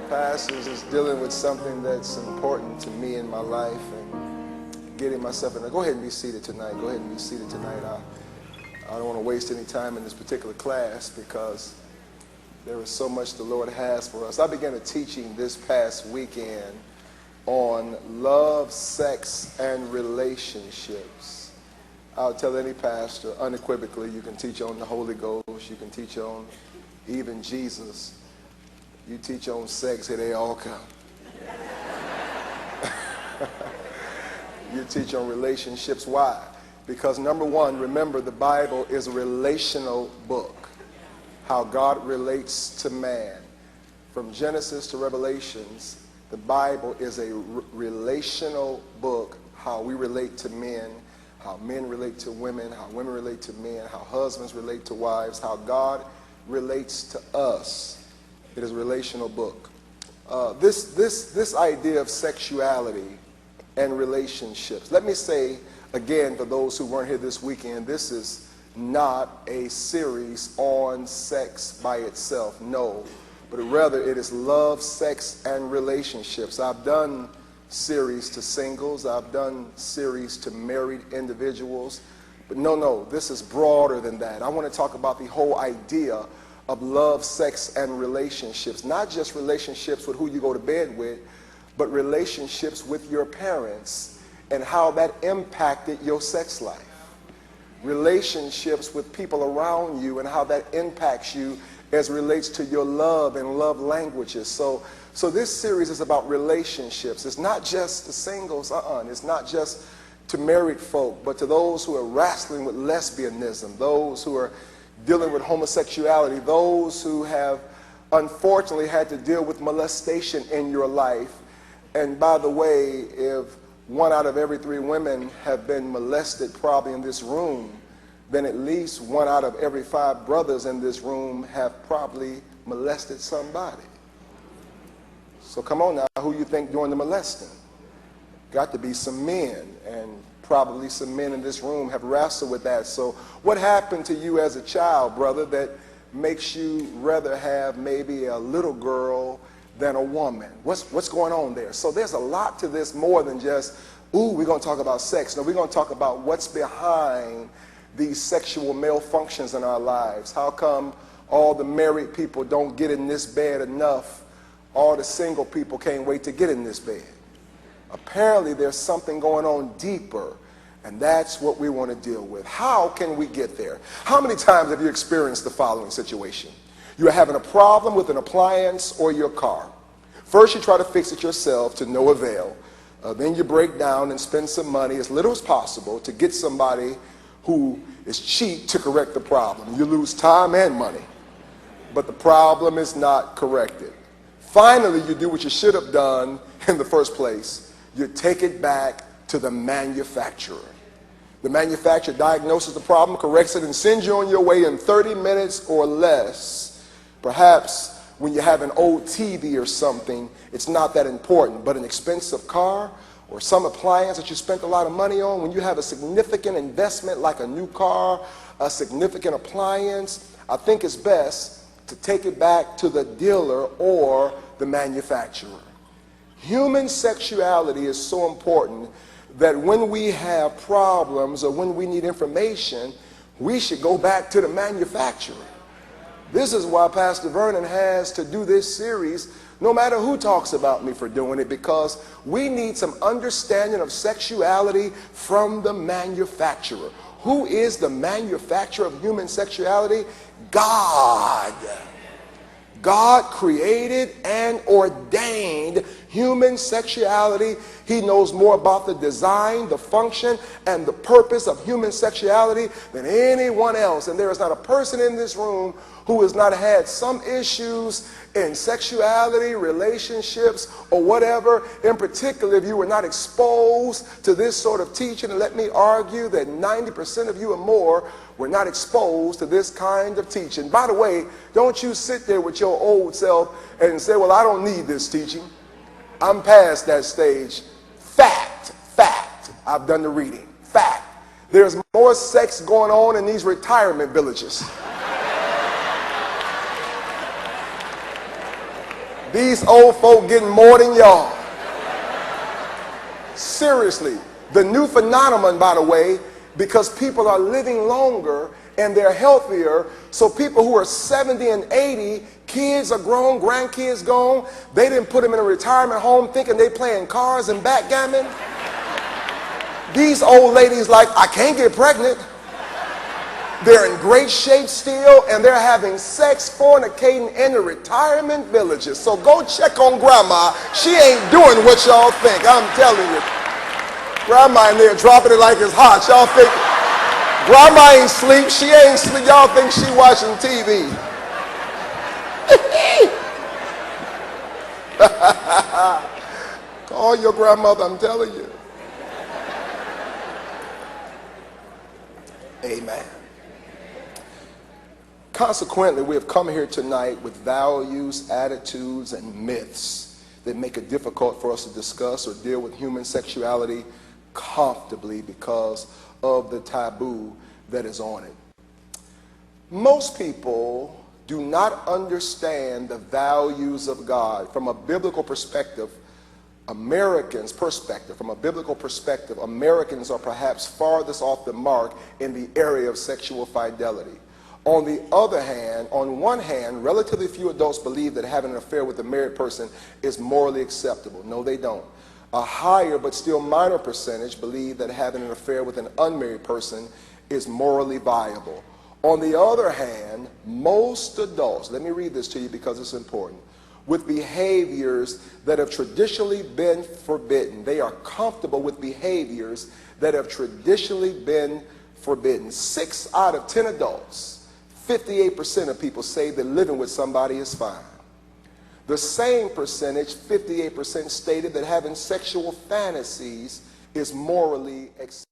Pastors is dealing with something that's important to me in my life and getting myself in there. Go ahead and be seated tonight. Go ahead and be seated tonight. I don't want to waste any time in this particular class because there is so much the Lord has for us. I began a teaching this past weekend on love, sex, and relationships. I'll tell any pastor unequivocally, you can teach on the Holy Ghost, you can teach on even Jesus. You teach on sex, here they all come. You teach on relationships. Why? Because number one, remember the Bible is a relational book. How God relates to man. From Genesis to Revelations, the Bible is a relational book. How we relate to men, how men relate to women, how women relate to men, how husbands relate to wives, how God relates to us. It is a relational book. This idea of sexuality and relationships. Let me say again, for those who weren't here this weekend, this is not a series on sex by itself, no. But rather it is love, sex, and relationships. I've done series to singles. I've done series to married individuals. But no, this is broader than that. I want to talk about the whole idea of love, sex, and relationships. Not just relationships with who you go to bed with, but relationships with your parents and how that impacted your sex life. Relationships with people around you and how that impacts you as it relates to your love and love languages. So this series is about relationships. It's not just the singles, It's not just to married folk, but to those who are wrestling with lesbianism, those who are dealing with homosexuality, those who have unfortunately had to deal with molestation in your life. And by the way, if 1 out of every 3 women have been molested probably in this room, then at least 1 out of every 5 brothers in this room have probably molested somebody. So come on now, who you think doing the molesting? Got to be some men, and probably some men in this room have wrestled with that. So what happened to you as a child, brother, that makes you rather have maybe a little girl than a woman? What's going on there? So there's a lot to this more than just, we're going to talk about sex. No, we're going to talk about what's behind these sexual malfunctions in our lives. How come all the married people don't get in this bed enough? All the single people can't wait to get in this bed. Apparently there's something going on deeper, and that's what we want to deal with. How can we get there? How many times have you experienced the following situation? You're having a problem with an appliance or your car. First you try to fix it yourself to no avail. Then you break down and spend some money, as little as possible, to get somebody who is cheap to correct the problem. You lose time and money, but the problem is not corrected. Finally, you do what you should have done in the first place. You take it back to the manufacturer. The manufacturer diagnoses the problem, corrects it, and sends you on your way in 30 minutes or less. Perhaps when you have an old TV or something, it's not that important, but an expensive car or some appliance that you spent a lot of money on, when you have a significant investment like a new car, a significant appliance, I think it's best to take it back to the dealer or the manufacturer. Human sexuality is so important that when we have problems or when we need information, we should go back to the manufacturer. This is why Pastor Vernon has to do this series, no matter who talks about me for doing it, because we need some understanding of sexuality from the manufacturer. Who is the manufacturer of human sexuality? God. God created and ordained human sexuality. He knows more about the design, the function, and the purpose of human sexuality than anyone else. And there is not a person in this room who has not had some issues in sexuality, relationships, or whatever. In particular, if you were not exposed to this sort of teaching, and let me argue that 90% of you or more were not exposed to this kind of teaching. By the way, don't you sit there with your old self and say, well, I don't need this teaching. I'm past that stage. Fact. I've done the reading. Fact. There's more sex going on in these retirement villages These old folk getting more than y'all. Seriously. The new phenomenon, by the way, because people are living longer and they're healthier, so people who are 70 and 80, kids are grown, grandkids gone, they didn't put them in a retirement home thinking they playing cars and backgammon. These old ladies like, I can't get pregnant. They're in great shape still, and they're having sex, fornicating in the retirement villages. So go check on grandma. She ain't doing what y'all think, I'm telling you. Grandma in there dropping it like it's hot. Y'all think grandma ain't sleep, she ain't sleep. Y'all think she watching TV. Call your grandmother, I'm telling you. Amen. Consequently, we have come here tonight with values, attitudes, and myths that make it difficult for us to discuss or deal with human sexuality comfortably because of the taboo that is on it. Most people do not understand the values of God from a biblical perspective. From a biblical perspective, Americans are perhaps farthest off the mark in the area of sexual fidelity. On the other hand, on one hand, relatively few adults believe that having an affair with a married person is morally acceptable. No, they don't. A higher but still minor percentage believe that having an affair with an unmarried person is morally viable. On the other hand, most adults, let me read this to you because it's important, with behaviors that have traditionally been forbidden. They are comfortable with behaviors that have traditionally been forbidden. 6 out of 10 adults, 58% of people say that living with somebody is fine. The same percentage, 58%, stated that having sexual fantasies is morally acceptable.